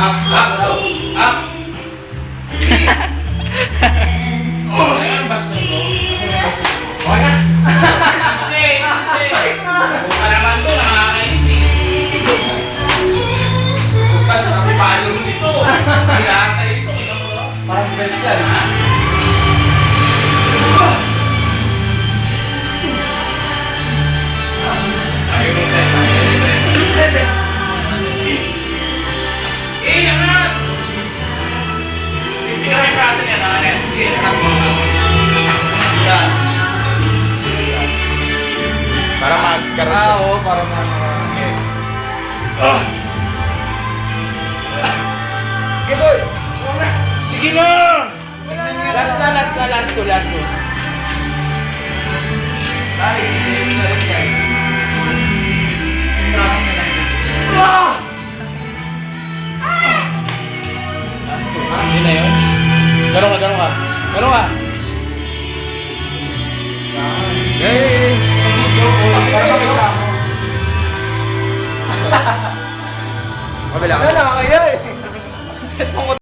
Up, up, up. Oh, ayan, basta mo. Okay na. Kasi, kung ka naman to, nakakainis eh. Bukas, nakapalo mo dito. Hinahata ito, ito mo. Parang best yan. Ayaw mo tayo. Eh, naman! Pinakay yung kaso niya, nakanet. Yan. Para magkaroon siya. Oo, parang Okay, boy! Huwag na! Sige na! Wala na! Last two. Ay, hindi na rin yan. Hindi na yun? Ganun ka. Hey! Sige, Joe. Kabila ka. Wala na, kaya eh. Set mo